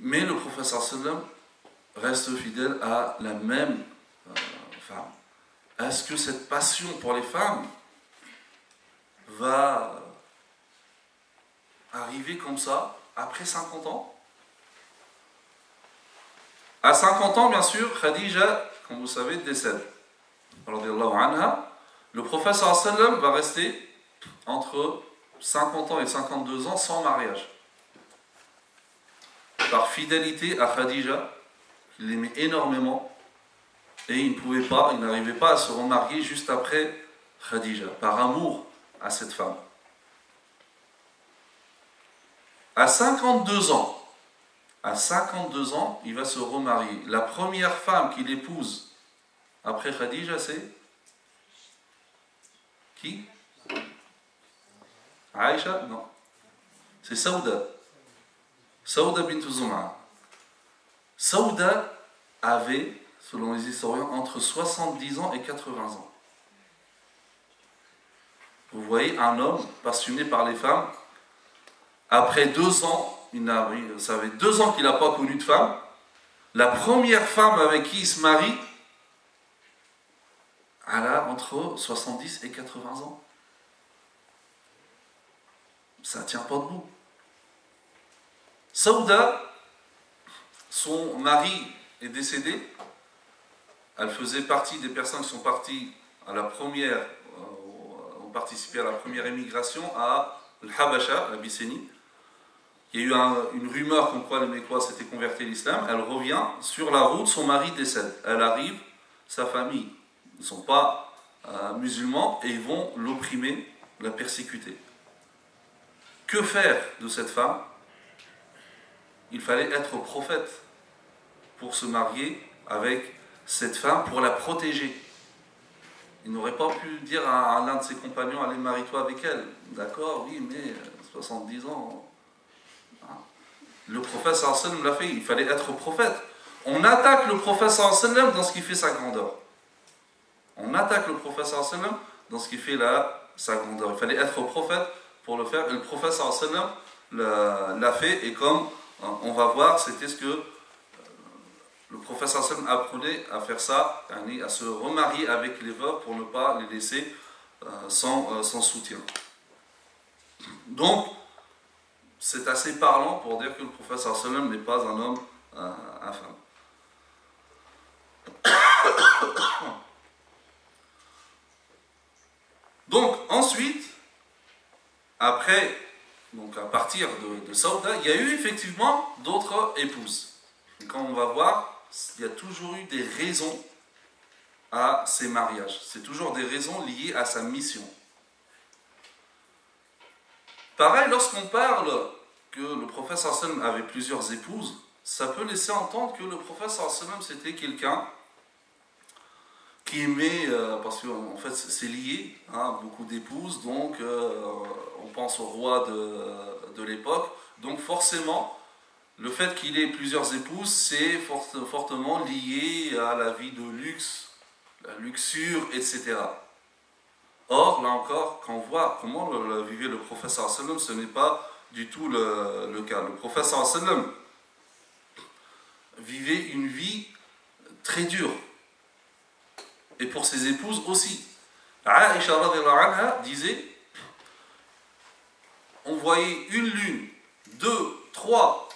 Mais le professeur sallam reste fidèle à la même femme. Est-ce que cette passion pour les femmes va arriver comme ça, après 50 ans? À 50 ans, bien sûr, Khadija, comme vous savez, décède. Radiyallahu anha. Le prophète sallam va rester entre 50 ans et 52 ans sans mariage. Par fidélité à Khadija, il l'aimait énormément, et il n'arrivait pas à se remarier juste après Khadija, par amour à cette femme. À 52 ans, il va se remarier. La première femme qu'il épouse après Khadija, c'est qui? Aïcha? Non. C'est Saouda. Saouda bint Zum'a. Saouda avait, selon les historiens, entre 70 ans et 80 ans. Vous voyez, un homme passionné par les femmes, après 2 ans, ça fait 2 ans qu'il n'a pas connu de femme, la première femme avec qui il se marie, elle a entre 70 et 80 ans. Ça ne tient pas debout. Saouda, son mari est décédé. Elle faisait partie des personnes qui sont parties à la première, ont participé à la première émigration à l'Habasha, l'Abyssinie. Il y a eu une rumeur comme quoi les Mécois s'étaient convertis à l'islam. Elle revient sur la route, son mari décède. Elle arrive, sa famille ne sont pas musulmans et ils vont l'opprimer, la persécuter. Que faire de cette femme? Il fallait être prophète pour se marier avec cette femme, pour la protéger. Il n'aurait pas pu dire à l'un de ses compagnons, allez, marie-toi avec elle. D'accord, oui, mais 70 ans. Le prophète sallallahu alayhi wa sallam l'a fait, il fallait être prophète. On attaque le prophète sallallahu alayhi wa sallam dans ce qui fait sa grandeur. On attaque le prophète sallallahu alayhi wa sallam dans ce qui fait sa grandeur. Il fallait être prophète pour le faire. Et le prophète sallallahu alayhi wa sallam l'a fait, et comme on va voir, c'était ce que le prophète sallallahu alayhi wa sallam apprenait à faire ça, à se remarier avec les veuves pour ne pas les laisser sans soutien. Donc, c'est assez parlant pour dire que le prophète sallallahu alayhi wa sallam n'est pas un homme infâme. Donc, ensuite, après, donc à partir de Saouda, il y a eu effectivement d'autres épouses. Et quand on va voir, il y a toujours eu des raisons à ces mariages. C'est toujours des raisons liées à sa mission. Pareil, lorsqu'on parle que le prophète sallallahu alayhi wa sallam avait plusieurs épouses, ça peut laisser entendre que le prophète sallallahu alayhi wa sallam c'était quelqu'un qui aimait, parce qu'en fait c'est lié, hein, beaucoup d'épouses, donc on pense au roi de l'époque, donc forcément le fait qu'il ait plusieurs épouses, c'est fortement lié à la vie de luxe, la luxure, etc. Or, là encore, quand on voit comment vivait le prophète sallallahu alayhi wa sallam, ce n'est pas du tout le cas. Le prophète sallallahu alayhi wa sallam vivait une vie très dure. Et pour ses épouses aussi. Aïcha radhiyallahu anha disait, on voyait une lune, 2, 3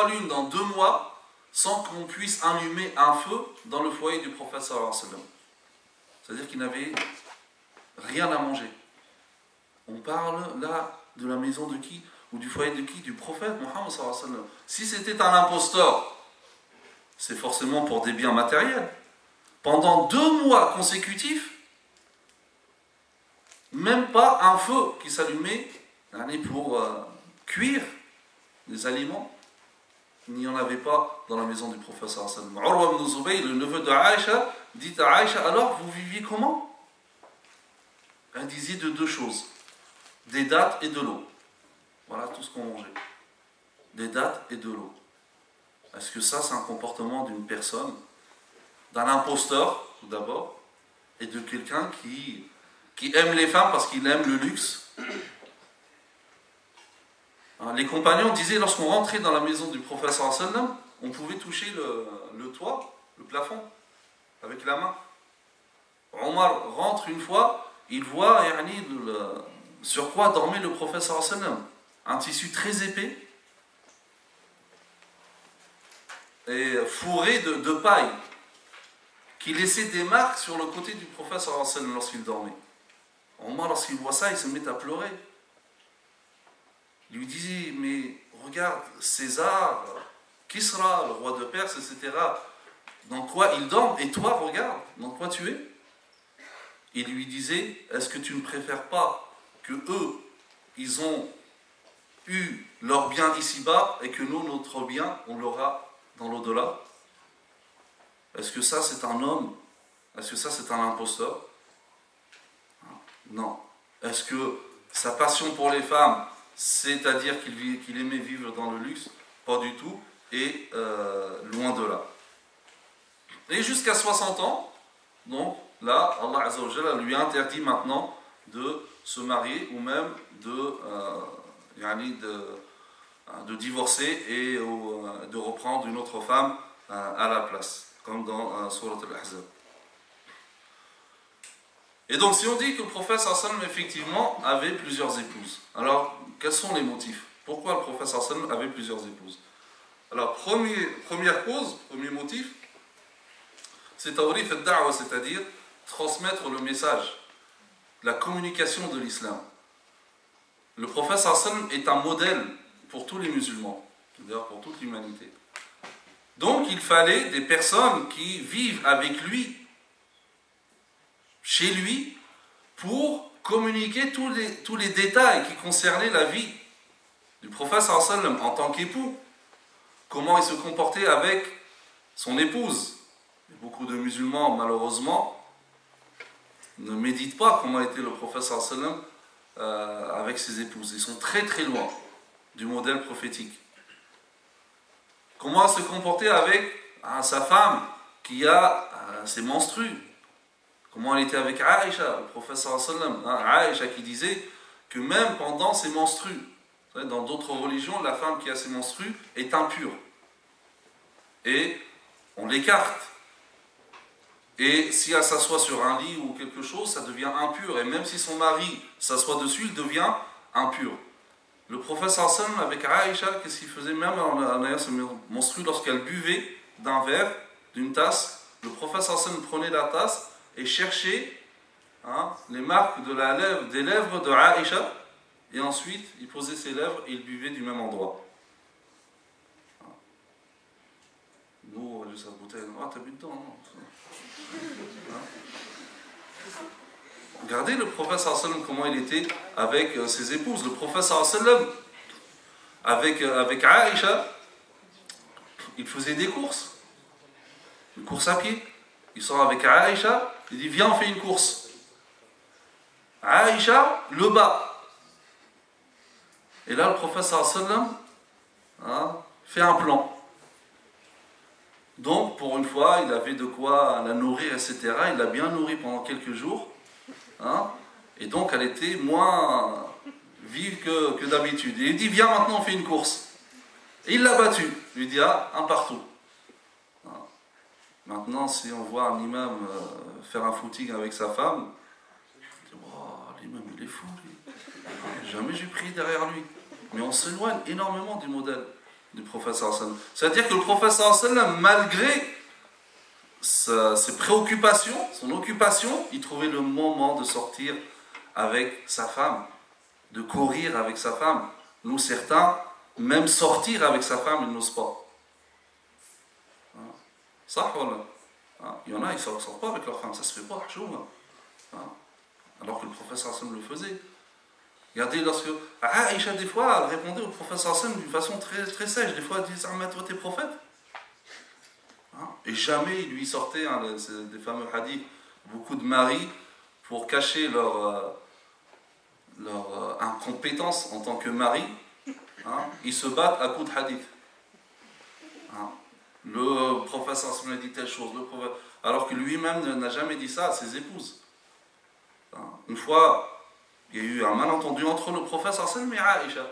lunes dans 2 mois, sans qu'on puisse allumer un feu dans le foyer du prophète sallallahu alayhi wa sallam. C'est-à-dire qu'il n'avait rien à manger. On parle là de la maison de qui? Ou du foyer de qui? Du prophète Mohammed sallallahu alayhi wa sallam. Si c'était un imposteur, c'est forcément pour des biens matériels. Pendant 2 mois consécutifs, même pas un feu qui s'allumait pour cuire des aliments. Il n'y en avait pas dans la maison du prophète sallallahu alayhi wa sallam. Urwa ibn Zubayr, le neveu de Aïcha, dit à Aïcha, alors vous viviez comment? Elle disait de 2 choses, des dattes et de l'eau. Voilà tout ce qu'on mangeait. Des dattes et de l'eau. Est-ce que ça, c'est un comportement d'une personne, d'un imposteur, tout d'abord, et de quelqu'un qui aime les femmes parce qu'il aime le luxe? Les compagnons disaient, lorsqu'on rentrait dans la maison du prophète sallallahu alayhi wa sallam, on pouvait toucher le toit, le plafond, avec la main. Omar rentre une fois, il voit sur quoi dormait le prophète sallallahu alayhi wa sallam. Un tissu très épais et fourré de paille, qui laissait des marques sur le côté du prophète sallallahu alayhi wa sallam lorsqu'il dormait. Omar, lorsqu'il voit ça, il se met à pleurer. Il lui disait, mais regarde, César, Kisra, le roi de Perse, etc., dans quoi ils dorment, et toi, regarde, dans quoi tu es. Il lui disait, est-ce que tu ne préfères pas que eux, ils ont eu leur bien ici-bas, et que nous, notre bien, on l'aura dans l'au-delà? Est-ce que ça, c'est un homme? Est-ce que ça, c'est un imposteur? Non. Est-ce que sa passion pour les femmes, c'est-à-dire qu'il aimait vivre dans le luxe? Pas du tout, et loin de là. Et jusqu'à 60 ans, donc là, Allah Azza wa Jalla lui a interdit maintenant de se marier ou même de divorcer et de reprendre une autre femme à la place, comme dans Surat Al-Ahzab. Et donc si on dit que le prophète sallallahu alayhi wa sallam effectivement avait plusieurs épouses, alors quels sont les motifs? Pourquoi le prophète sallallahu alayhi wa sallam avait plusieurs épouses? Alors première cause, premier motif, c'est tawrith ad-da'wa, c'est-à-dire transmettre le message, la communication de l'islam. Le prophète sallallahu alayhi wa sallam est un modèle pour tous les musulmans, d'ailleurs pour toute l'humanité. Donc il fallait des personnes qui vivent avec lui, chez lui, pour communiquer tous les détails qui concernaient la vie du prophète sallallahu alayhi wa sallam en tant qu'époux. Comment il se comportait avec son épouse. Et beaucoup de musulmans, malheureusement, ne méditent pas comment était le prophète sallallahu alayhi wa sallam avec ses épouses. Ils sont très très loin du modèle prophétique. Comment se comporter avec sa femme qui a ses menstrues. Comment elle était avec Aïcha, le prophète sallallahu alayhi wa sallam. Aïcha qui disait que même pendant ses menstrues, dans d'autres religions, la femme qui a ses menstrues est impure. Et on l'écarte. Et si elle s'assoit sur un lit ou quelque chose, ça devient impur. Et même si son mari s'assoit dessus, il devient impur. Le prophète sallallahu alayhi wa sallam avec Aïcha, qu'est-ce qu'il faisait? Même en ses menstrues, lorsqu'elle buvait d'un verre, d'une tasse, le prophète sallallahu alayhi wa sallam prenait la tasse et cherchait les marques des lèvres de Aïcha, et ensuite il posait ses lèvres et il buvait du même endroit. Nous, on a cette bouteille, t'as bu dedans, non? Regardez le prophète sallallahu alayhi wa sallam, comment il était avec ses épouses. Le prophète sallallahu alayhi wa sallam, avec Aïcha, il faisait des courses. Une course à pied. Il sort avec Aïcha, il dit viens on fait une course. Aïcha le bat. Et là le prophète sallallahu alayhi wa sallam fait un plan. Donc pour une fois il avait de quoi la nourrir, etc. Il l'a bien nourrie pendant quelques jours. Et donc elle était moins vive que d'habitude. Et il dit viens maintenant on fait une course. Et il l'a battue. Il lui dit un partout. Maintenant, si on voit un imam faire un footing avec sa femme, on dit oh, l'imam il est fou lui. Jamais j'ai pris derrière lui. Mais on s'éloigne énormément du modèle du prophète sallallahu alayhi wa sallam. C'est-à-dire que le prophète sallallahu alayhi wa sallam, malgré ses préoccupations, son occupation, il trouvait le moment de sortir avec sa femme, de courir avec sa femme. Nous, certains, même sortir avec sa femme, ils n'osent pas. Ça, voilà. Il y en a, ils ne sortent pas avec leur femme, ça se fait pas, alors que le prophète sallallahu alayhi wa sallam le faisait. Regardez, lorsque Aïcha, des fois, elle répondait au prophète sallallahu alayhi wa sallam d'une façon très, très sèche. Des fois, elle disait toi, t'es prophète. Et jamais il lui sortait des fameux hadiths, beaucoup de maris, pour cacher leur incompétence en tant que mari, ils se battent à coups de hadith. Le prophète sallallahu alayhi wa sallam a dit telle chose, alors que lui-même n'a jamais dit ça à ses épouses. Une fois, il y a eu un malentendu entre le prophète sallallahu alayhi wa sallam et Aïcha.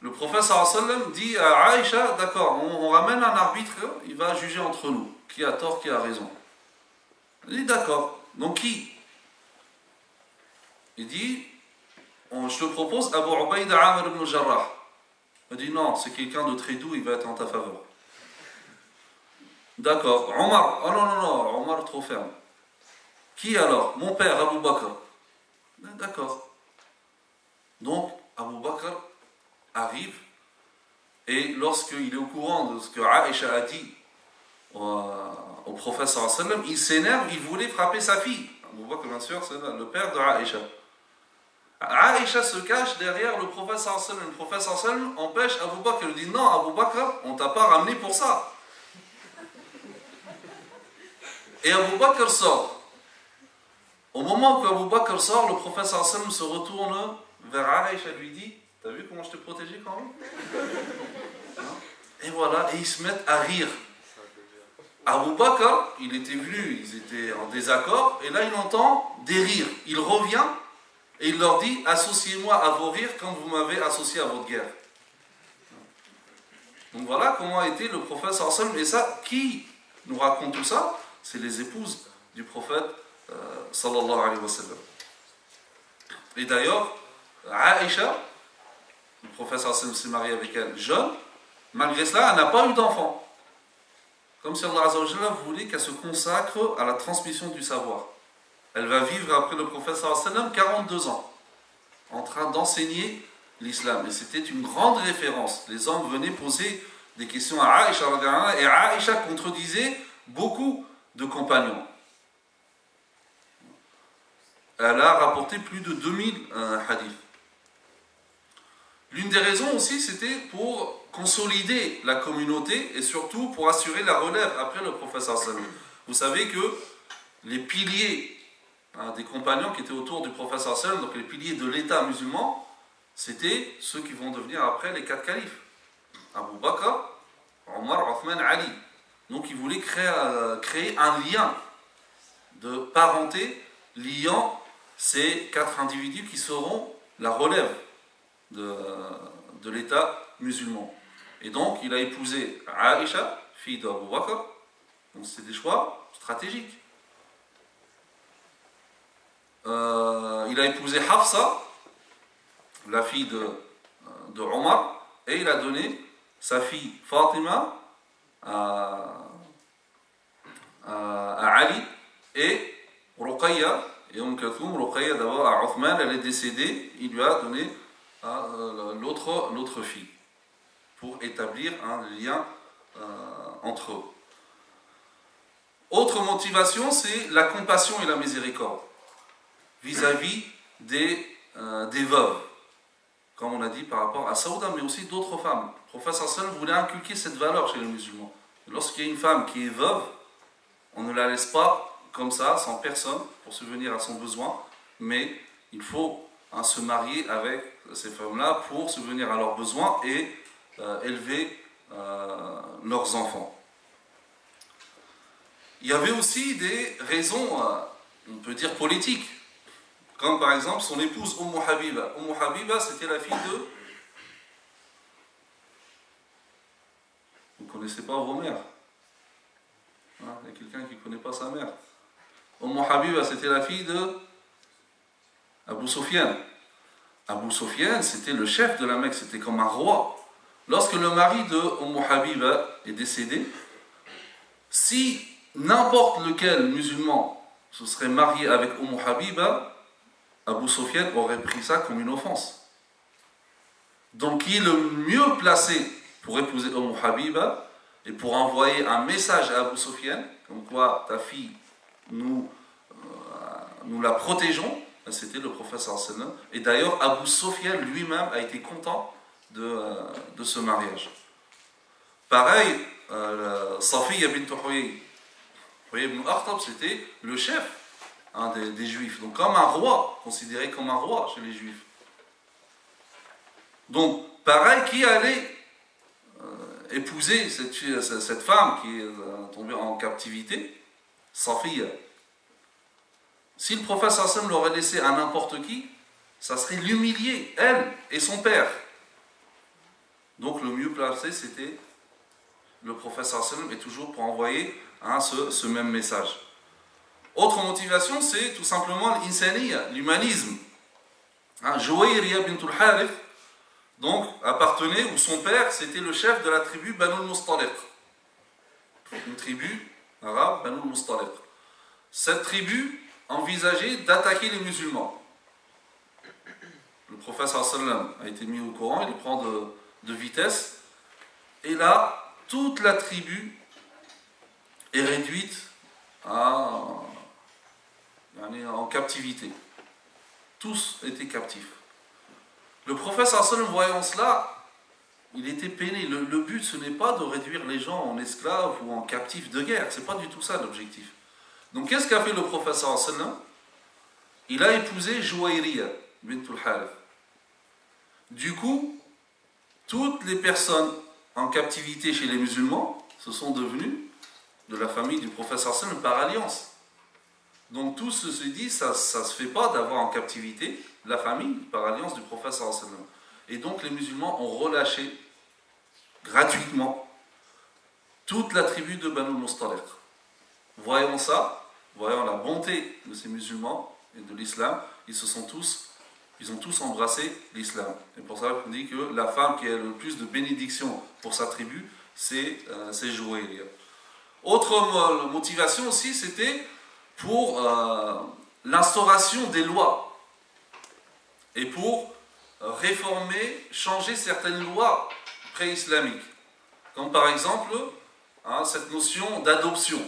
le prophète sallallahu alayhi wa sallam dit à Aïcha, d'accord, on ramène un arbitre, il va juger entre nous, qui a tort, qui a raison. Il dit d'accord, donc qui? Il dit, je te propose Abu Ubaïda Amr ibn Jarrah. Il dit non, c'est quelqu'un de très doux, il va être en ta faveur. D'accord, Omar, oh non, non, non, Omar trop ferme. Qui alors? Mon père, Abu Bakr. D'accord. Donc, Abu Bakr arrive, et lorsqu'il est au courant de ce que Aïcha a dit au prophète sallallahu alayhi wa sallam, il s'énerve, il voulait frapper sa fille. Abu Bakr, bien sûr, c'est le père de Aïcha. Aïcha se cache derrière le prophète sallallahu alayhi wa sallam. Le prophète sallallahu alayhi wa sallam empêche Abu Bakr, il dit non, Abu Bakr, on t'a pas ramené pour ça. Et Abu Bakr sort. Au moment où Abu Bakr sort, le prophète sallallahu alayhi wa sallam se retourne vers Aïcha et lui dit, t'as vu comment je t'ai protégé quand même? Et voilà, et ils se mettent à rire. Abu Bakr, il était venu, ils étaient en désaccord, et là il entend des rires. Il revient et il leur dit, associez-moi à vos rires quand vous m'avez associé à votre guerre. Donc voilà comment a été le prophète sallallahu alayhi wa sallam. Et ça, qui nous raconte tout ça? C'est les épouses du prophète sallallahu alayhi wa sallam. Et d'ailleurs, Aïcha, le prophète sallallahu alayhi wa sallam s'est marié avec elle jeune, malgré cela, elle n'a pas eu d'enfant. Comme si Allah Azza wa Jalla voulait qu'elle se consacre à la transmission du savoir. Elle va vivre après le prophète sallallahu alayhi wa sallam 42 ans, en train d'enseigner l'islam. Et c'était une grande référence. Les hommes venaient poser des questions à Aïcha, et Aïcha contredisait beaucoup de compagnons. Elle a rapporté plus de 2000 hadiths. L'une des raisons aussi, c'était pour consolider la communauté et surtout pour assurer la relève après le prophète sallallahu alayhi wa sallam. Vous savez que les piliers des compagnons qui étaient autour du prophète sallallahu alayhi wa sallam, donc les piliers de l'État musulman, c'était ceux qui vont devenir après les 4 califes. Abu Bakr, Omar, Othman, Ali. Donc il voulait créer un lien de parenté liant ces 4 individus qui seront la relève de l'État musulman. Et donc il a épousé Aïcha, fille d'Abu Bakr. Donc c'est des choix stratégiques. Il a épousé Hafsa, la fille de Omar, et il a donné sa fille Fatima à Ali, et Ruqayya, et Ruqayya d'abord à Othman, elle est décédée, il lui a donné l'autre fille, pour établir un lien entre eux. Autre motivation, c'est la compassion et la miséricorde vis-à-vis des veuves, comme on a dit par rapport à Saouda, mais aussi d'autres femmes. Le prophète sallallahu alayhi wa sallam voulait inculquer cette valeur chez les musulmans. Lorsqu'il y a une femme qui est veuve, on ne la laisse pas comme ça, sans personne, pour subvenir à son besoin, mais il faut se marier avec ces femmes-là pour subvenir à leurs besoins et élever leurs enfants. Il y avait aussi des raisons, on peut dire politiques, comme par exemple son épouse Habiba. Habiba, c'était la fille de... Vous ne connaissez pas vos mères. Il y a quelqu'un qui ne connaît pas sa mère. Habiba, c'était la fille de Abu Sufyan. Abu Sufyan, c'était le chef de la Mecque, c'était comme un roi. Lorsque le mari de Habiba est décédé, si n'importe lequel musulman se serait marié avec Habiba, Abu Sufyan aurait pris ça comme une offense. Donc il est le mieux placé pour épouser Habiba et pour envoyer un message à Abu Sufyan, comme quoi ta fille, nous la protégeons, c'était le prophète sallallahu alayhi wa sallam. Et d'ailleurs Abu Sufyan lui-même a été content de ce mariage. Pareil, Safiya bint Huyay ibn Akhtab, c'était le chef des juifs, donc comme un roi, considéré comme un roi chez les juifs. Donc pareil, qui allait épouser cette femme qui est tombée en captivité, Safiya. Si le prophète sallallahu alayhi wa sallam l'aurait laissé à n'importe qui, ça serait l'humilier, elle et son père. Donc le mieux placé, c'était le prophète sallam, et toujours pour envoyer ce même message. Autre motivation, c'est tout simplement l'insaniya, l'humanisme. Juwayriya bint al-Harith, donc appartenait, ou son père, c'était le chef de la tribu Banu al-Mustaliq. Une tribu arabe, Banu al-Mustaliq. Cette tribu envisageait d'attaquer les musulmans. Le prophète sallam a été mis au courant, il prend de vitesse, et là, toute la tribu est réduite en captivité. Tous étaient captifs. Le prophète sallam, voyant cela, il était peiné. Le but, ce n'est pas de réduire les gens en esclaves ou en captifs de guerre. Ce n'est pas du tout ça l'objectif. Donc qu'est-ce qu'a fait le prophète sallam? Il a épousé Juwayriya bint al-Harith. Du coup, toutes les personnes en captivité chez les musulmans, ce sont devenus de la famille du prophète sallam par alliance. Donc tout se dit, ça ne se fait pas d'avoir en captivité la famille par alliance du prophète sallam. Et donc les musulmans ont relâché gratuitement toute la tribu de Banu al-Mustaliq. Voyant ça, voyant la bonté de ces musulmans et de l'islam, ils ont tous embrassé l'islam. Et pour ça qu'on dit que la femme qui a le plus de bénédictions pour sa tribu, c'est Juwayriya. Autre motivation aussi, c'était pour l'instauration des lois et pour réformer, changer certaines lois pré-islamiques. Comme par exemple cette notion d'adoption.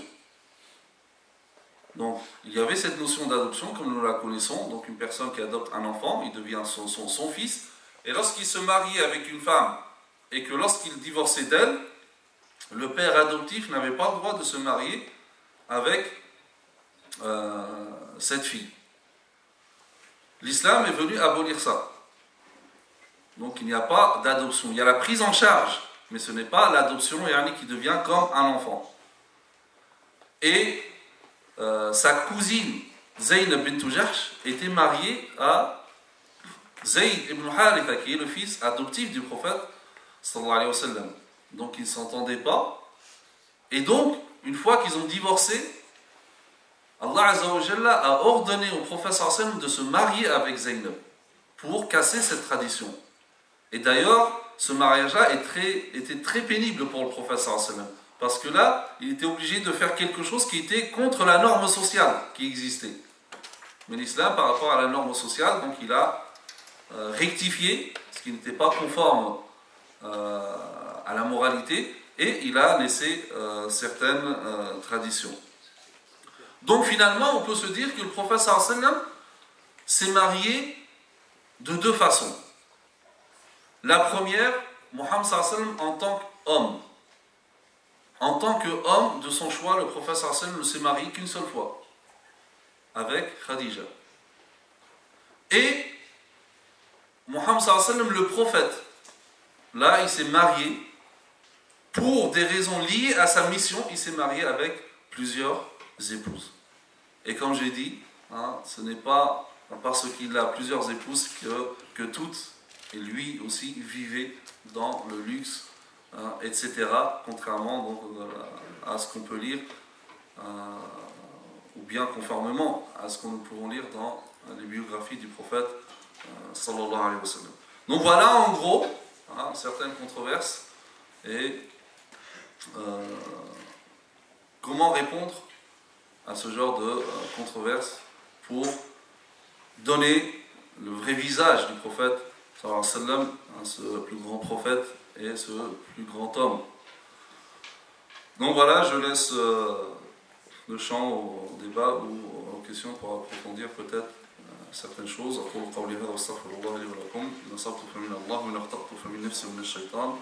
Donc, il y avait cette notion d'adoption, comme nous la connaissons. Donc, une personne qui adopte un enfant, il devient son fils. Et lorsqu'il se mariait avec une femme, et que lorsqu'il divorçait d'elle, le père adoptif n'avait pas le droit de se marier avec cette fille. L'islam est venu abolir ça. Donc, il n'y a pas d'adoption. Il y a la prise en charge, mais ce n'est pas l'adoption qui devient comme un enfant. Et sa cousine Zaynab bint Jahsh était mariée à Zayd ibn Haritha, qui est le fils adoptif du prophète sallallahu alayhi wa sallam. Donc ils ne s'entendaient pas, et donc une fois qu'ils ont divorcé, Allah Azza wa Jalla a ordonné au prophète sallallahu alayhi wa sallam de se marier avec Zaynab pour casser cette tradition. Et d'ailleurs ce mariage-là était très pénible pour le prophète sallallahu alayhi wa sallam. Parce que là, il était obligé de faire quelque chose qui était contre la norme sociale qui existait. Mais l'islam, par rapport à la norme sociale, donc il a rectifié ce qui n'était pas conforme à la moralité, et il a laissé certaines traditions. Donc finalement, on peut se dire que le prophète sallallahu alayhi wa sallam s'est marié de deux façons. La première, Muhammad sallallahu alayhi wa sallam en tant qu'homme. En tant qu'homme de son choix, le prophète sallallahu alayhi wa sallam ne s'est marié qu'une seule fois, avec Khadija. Et Muhammad sallallahu alayhi wa sallam, le prophète, là il s'est marié pour des raisons liées à sa mission, il s'est marié avec plusieurs épouses. Et comme j'ai dit, ce n'est pas parce qu'il a plusieurs épouses que toutes, et lui aussi, vivaient dans le luxe, etc., contrairement donc, à ce qu'on peut lire, ou bien conformément à ce que nous pouvons lire dans les biographies du prophète sallallahu alayhi wa sallam. Donc voilà en gros certaines controverses et comment répondre à ce genre de controverses pour donner le vrai visage du prophète sallallahu alayhi wa sallam, ce plus grand prophète et ce plus grand homme. Donc voilà, je laisse le champ au débat ou aux questions pour approfondir peut-être certaines choses. أقول قولي هذا واستغفر الله لي ولكم إن أصبت فمن الله وإن أخطأت فمن نفسي ومن الشيطان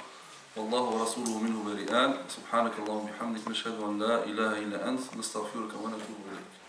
والله ورسوله منه بريئان سبحانك اللهم وبحمدك نشهد أن لا إله إلا أنت نستغفرك ونتوب إليك.